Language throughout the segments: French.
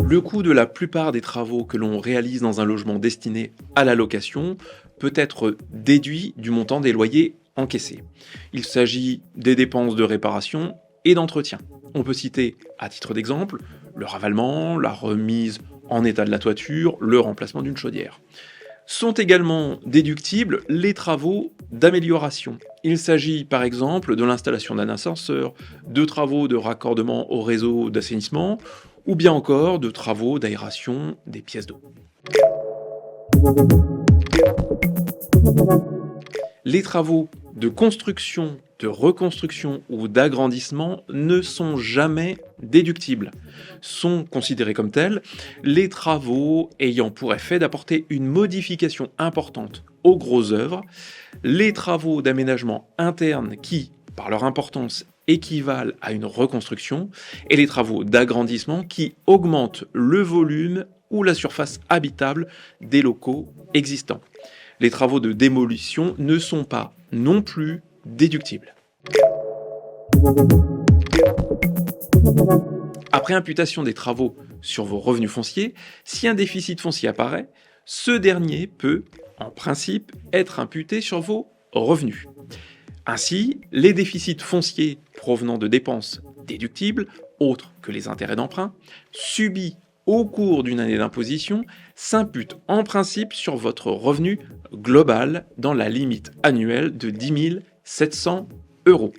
Le coût de la plupart des travaux que l'on réalise dans un logement destiné à la location peut être déduit du montant des loyers encaissés. Il s'agit des dépenses de réparation et d'entretien. On peut citer, à titre d'exemple, le ravalement, la remise en état de la toiture, le remplacement d'une chaudière. Sont également déductibles les travaux d'amélioration. Il s'agit par exemple de l'installation d'un ascenseur, de travaux de raccordement au réseau d'assainissement ou bien encore de travaux d'aération des pièces d'eau. Les travaux de construction, de reconstruction ou d'agrandissement ne sont jamais déductibles. Sont considérés comme tels les travaux ayant pour effet d'apporter une modification importante aux grosses œuvres, les travaux d'aménagement interne qui, par leur importance, équivalent à une reconstruction, et les travaux d'agrandissement qui augmentent le volume ou la surface habitable des locaux existants. Les travaux de démolition ne sont pas non plus déductibles. Après imputation des travaux sur vos revenus fonciers, si un déficit foncier apparaît, ce dernier peut, en principe, être imputé sur vos revenus. Ainsi, les déficits fonciers provenant de dépenses déductibles, autres que les intérêts d'emprunt, subis au cours d'une année d'imposition, s'imputent en principe sur votre revenu global dans la limite annuelle de 10 700 €.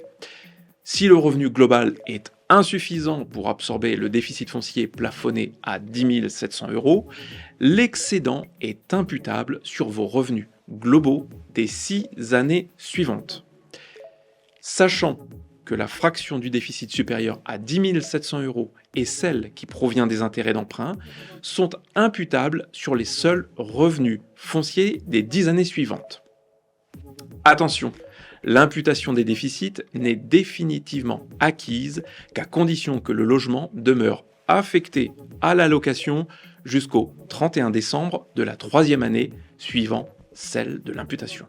Si le revenu global est insuffisant pour absorber le déficit foncier plafonné à 10 700 €, l'excédent est imputable sur vos revenus globaux des 6 années suivantes. Sachant que la fraction du déficit supérieure à 10 700 € et celle qui provient des intérêts d'emprunt sont imputables sur les seuls revenus fonciers des 10 années suivantes. Attention, l'imputation des déficits n'est définitivement acquise qu'à condition que le logement demeure affecté à la location jusqu'au 31 décembre de la 3e année suivant celle de l'imputation.